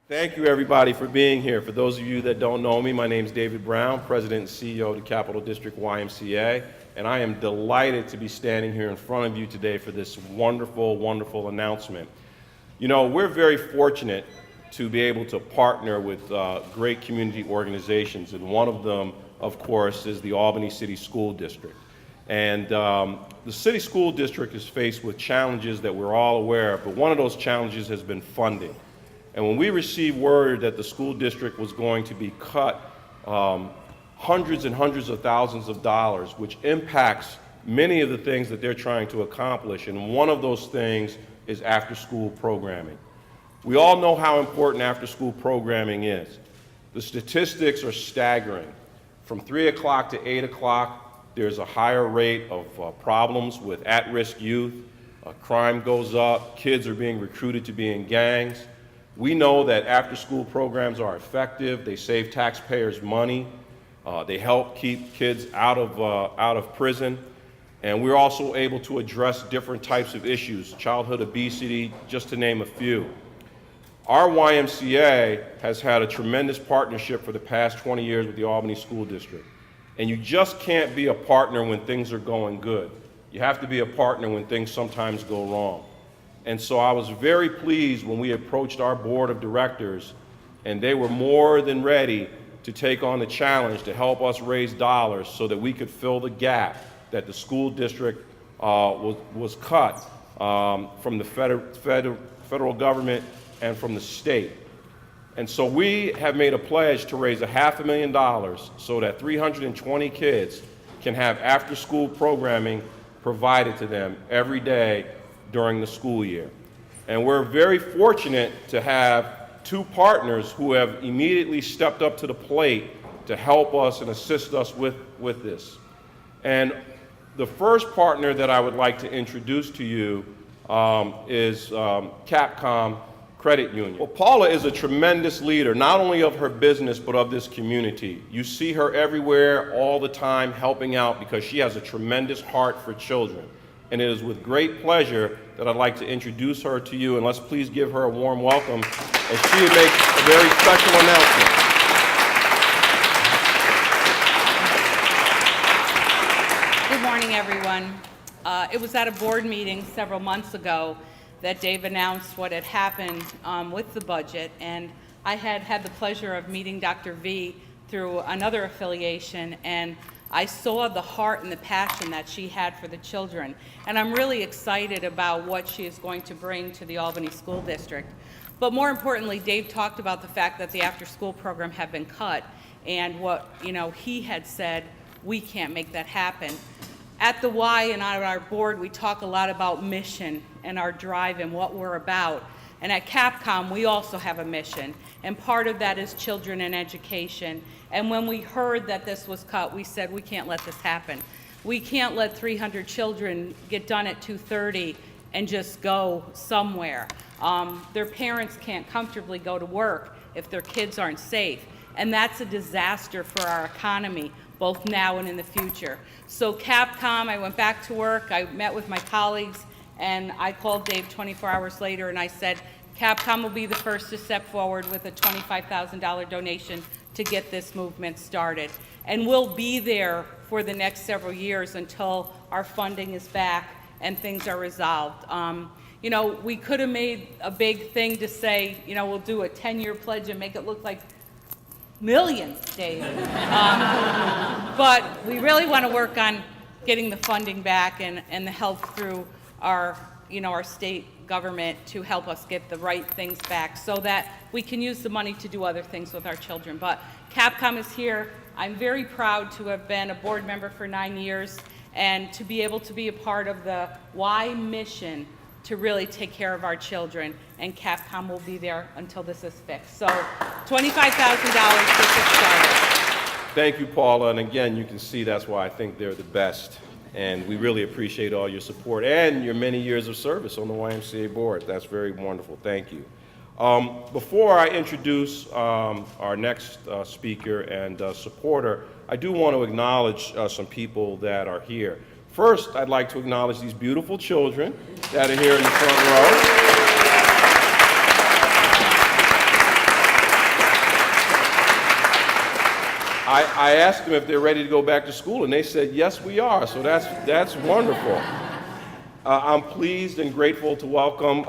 Thank you, everybody, for being here. For those of you that don't know me, my name is David Brown, President and CEO of the Capital District YMCA, and I am delighted to be standing here in front of you today for this wonderful, wonderful announcement. You know, we're very fortunate to be able to partner with great community organizations, and one of them, of course, is the Albany City School District. And the City School District is faced with challenges that we're all aware of, but one of those challenges has been funding. And when we received word that the school district was going to be cut hundreds and hundreds of thousands of dollars, which impacts many of the things that they're trying to accomplish, and one of those things is after-school programming. We all know how important after-school programming is. The statistics are staggering. From 3 o'clock to 8 o'clock, there's a higher rate of problems with at-risk youth. Crime goes up. Kids are being recruited to be in gangs. We know that after-school programs are effective. They save taxpayers money. They help keep kids out of prison. And we're also able to address different types of issues, childhood obesity, just to name a few. Our YMCA has had a tremendous partnership for the past 20 years with the Albany School District. And you just can't be a partner when things are going good. You have to be a partner when things sometimes go wrong. And so I was very pleased when we approached our board of directors, and they were more than ready to take on the challenge to help us raise dollars so that we could fill the gap that the school district was cut from the federal government and from the state. And so we have made a pledge to raise $500,000 so that 320 kids can have after-school programming provided to them every day during the school year. And we're very fortunate to have two partners who have immediately stepped up to the plate to help us and assist us with this. And the first partner that I would like to introduce to you is Capcom Credit Union. Well, Paula is a tremendous leader, not only of her business, but of this community. You see her everywhere, all the time, helping out because she has a tremendous heart for children. And it is with great pleasure that I'd like to introduce her to you, and let's please give her a warm welcome as she makes a very special announcement. Good morning, everyone. It was at a board meeting several months ago that Dave announced what had happened with the budget, and I had the pleasure of meeting Dr. V through another affiliation, and I saw the heart and the passion that she had for the children, and I'm really excited about what she is going to bring to the Albany School District. But more importantly, Dave talked about the fact that the after-school program had been cut, and what he had said, we can't make that happen. At the Y and on our board, we talk a lot about mission and our drive and what we're about. And at Capcom, we also have a mission, and part of that is children and education. And when we heard that this was cut, we said, we can't let this happen. We can't let 300 children get done at 2:30 and just go somewhere. Their parents can't comfortably go to work if their kids aren't safe. And that's a disaster for our economy, both now and in the future. So Capcom, I went back to work, I met with my colleagues, and I called Dave 24 hours later and I said, Capcom will be the first to step forward with a $25,000 donation to get this movement started. And we'll be there for the next several years until our funding is back and things are resolved. We could have made a big thing to say, we'll do a 10-year pledge and make it look like millions, Dave. But we really want to work on getting the funding back and the help through our state government to help us get the right things back so that we can use the money to do other things with our children. But Capcom is here. I'm very proud to have been a board member for 9 years and to be able to be a part of the Y mission to really take care of our children, and Capcom will be there until this is fixed. So $25,000 to get started. Thank you, Paula, and again, you can see that's why I think they're the best. And we really appreciate all your support and your many years of service on the YMCA board. That's very wonderful. Thank you. Before I introduce our next speaker and supporter, I do want to acknowledge some people that are here. First, I'd like to acknowledge these beautiful children that are here in the front row. I asked them if they're ready to go back to school, and they said, yes, we are. So that's wonderful. I'm pleased and grateful to welcome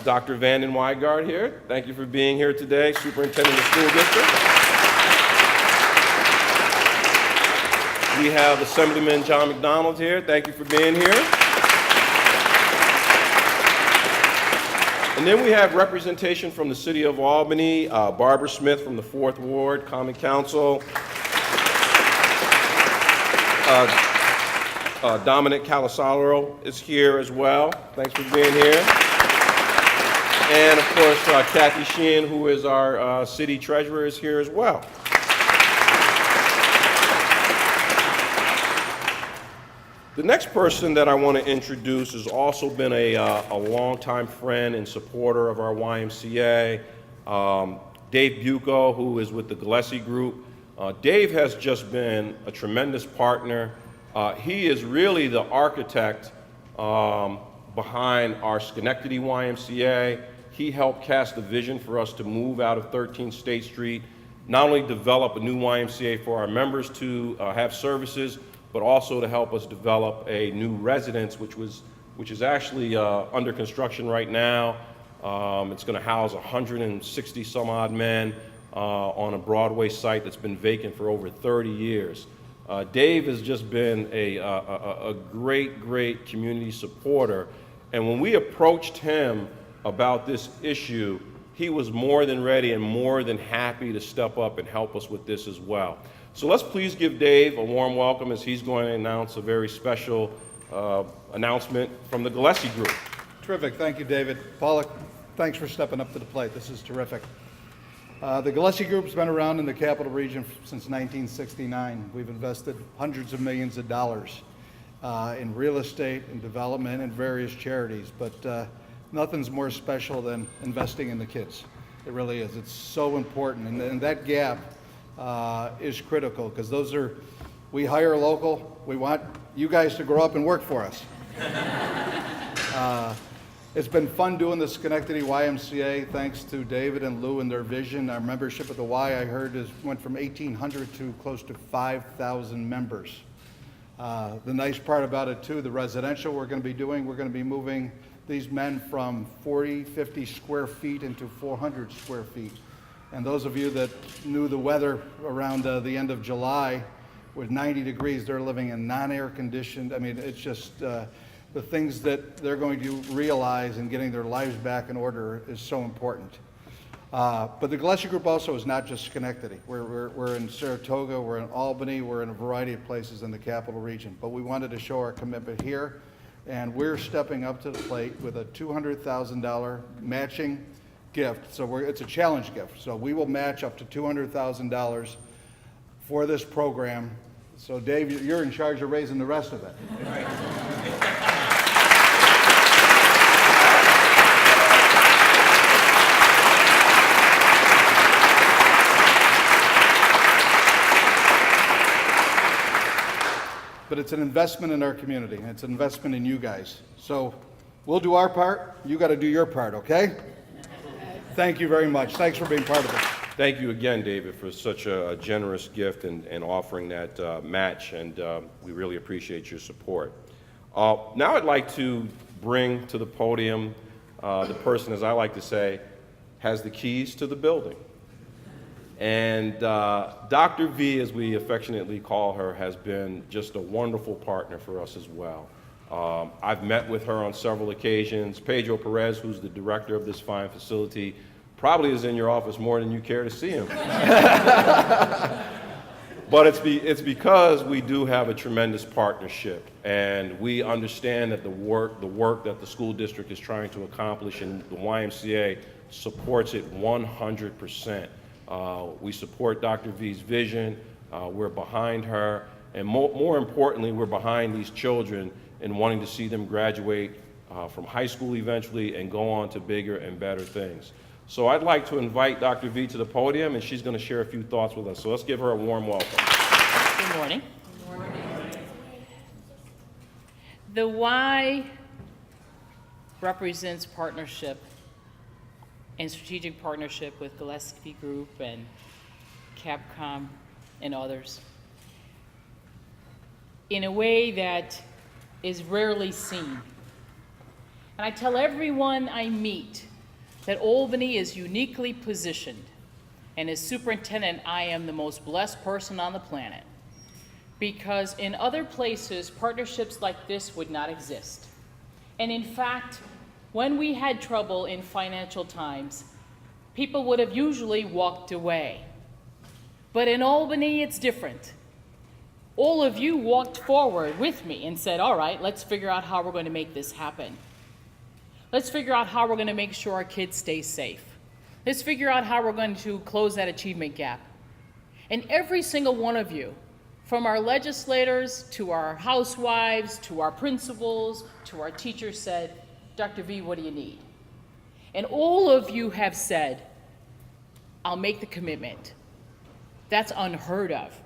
Dr. Vanden Weigard here. Thank you for being here today, Superintendent of the School District. We have Assemblyman John McDonald here. Thank you for being here. And then we have representation from the City of Albany, Barbara Smith from the 4th Ward, Common Council, Dominic Calisaro is here as well. Thanks for being here. And of course, Kathy Sheehan, who is our city treasurer, is here as well. The next person that I want to introduce has also been a longtime friend and supporter of our YMCA, Dave Bucco, who is with the Gillespie Group. Dave has just been a tremendous partner. He is really the architect behind our Schenectady YMCA. He helped cast a vision for us to move out of 13 State Street, not only develop a new YMCA for our members to have services, but also to help us develop a new residence, which is actually under construction right now. It's going to house 160 some odd men on a Broadway site that's been vacant for over 30 years. Dave has just been a great community supporter, and when we approached him about this issue, he was more than ready and more than happy to step up and help us with this as well. So let's please give Dave a warm welcome as he's going to announce a very special announcement from the Gillespie Group. Terrific. Thank you, David. Paula, thanks for stepping up to the plate. This is terrific. The Gillespie Group's been around in the Capital Region since 1969. We've invested hundreds of millions of dollars in real estate and development and various charities, but nothing's more special than investing in the kids. It really is. It's so important, and that gap is critical, because we hire local. We want you guys to grow up and work for us. It's been fun doing the Schenectady YMCA, thanks to David and Lou and their vision. Our membership at the Y, I heard, went from 1,800 to close to 5,000 members. The nice part about it, too, the residential we're going to be moving these men from 40, 50 square feet into 400 square feet. And those of you that knew the weather around the end of July, with 90 degrees, they're living in non-air conditioned. I mean, it's just the things that they're going to realize in getting their lives back in order is so important. But the Gillespie Group also is not just Schenectady. We're in Saratoga, we're in Albany, we're in a variety of places in the Capital Region. But we wanted to show our commitment here, and we're stepping up to the plate with a $200,000 matching gift. So it's a challenge gift. So we will match up to $200,000 for this program. So Dave, you're in charge of raising the rest of it. But it's an investment in our community, and it's an investment in you guys. So we'll do our part. You got to do your part, okay? Thank you very much. Thanks for being part of it. Thank you again, David, for such a generous gift and offering that match, and we really appreciate your support. Now I'd like to bring to the podium the person, as I like to say, has the keys to the building. And Dr. V, as we affectionately call her, has been just a wonderful partner for us as well. I've met with her on several occasions. Pedro Perez, who's the director of this fine facility, probably is in your office more than you care to see him. But it's because we do have a tremendous partnership, and we understand that the work that the school district is trying to accomplish, and the YMCA supports it 100%. We support Dr. V's vision. We're behind her, and more importantly, we're behind these children and wanting to see them graduate from high school eventually and go on to bigger and better things. So I'd like to invite Dr. V to the podium, and she's going to share a few thoughts with us. So let's give her a warm welcome. Good morning. Good morning. The Y represents partnership and strategic partnership with Gillespie Group and Capcom and others in a way that is rarely seen. And I tell everyone I meet that Albany is uniquely positioned, and as superintendent, I am the most blessed person on the planet, because in other places, partnerships like this would not exist. And in fact, when we had trouble in financial times, people would have usually walked away. But in Albany, it's different. All of you walked forward with me and said, all right, let's figure out how we're going to make this happen. Let's figure out how we're going to make sure our kids stay safe. Let's figure out how we're going to close that achievement gap. And every single one of you, from our legislators to our housewives, to our principals, to our teachers, said, Dr. V, what do you need? And all of you have said, I'll make the commitment. That's unheard of.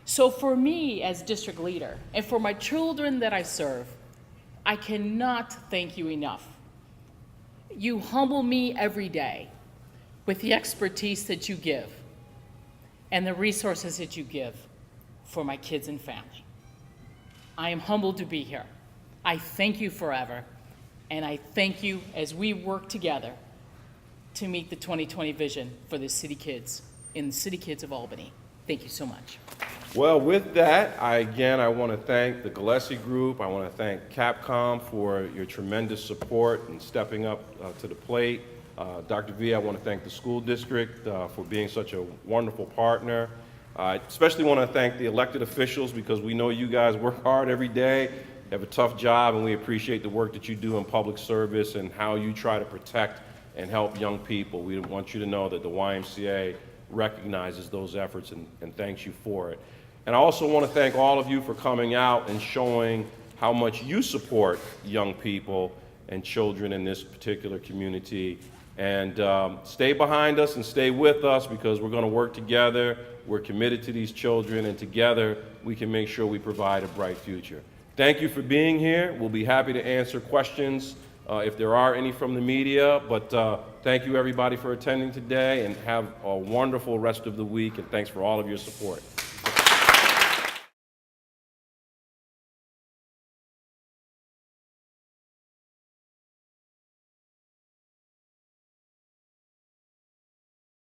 So for me as district leader, and for my children that I serve, I cannot thank you enough. You humble me every day with the expertise that you give and the resources that you give for my kids and family. I am humbled to be here. I thank you forever, and I thank you as we work together to meet the 2020 vision for the city kids in the city kids of Albany. Thank you so much. Well, with that, I want to thank the Gillespie Group. I want to thank Capcom for your tremendous support and stepping up to the plate. Dr. V, I want to thank the school district for being such a wonderful partner. I especially want to thank the elected officials, because we know you guys work hard every day, have a tough job, and we appreciate the work that you do in public service and how you try to protect and help young people. We want you to know that the YMCA recognizes those efforts and thanks you for it. And I also want to thank all of you for coming out and showing how much you support young people and children in this particular community. And stay behind us and stay with us, because we're going to work together. We're committed to these children, and together we can make sure we provide a bright future. Thank you for being here. We'll be happy to answer questions if there are any from the media. But thank you, everybody, for attending today, and have a wonderful rest of the week, and thanks for all of your support.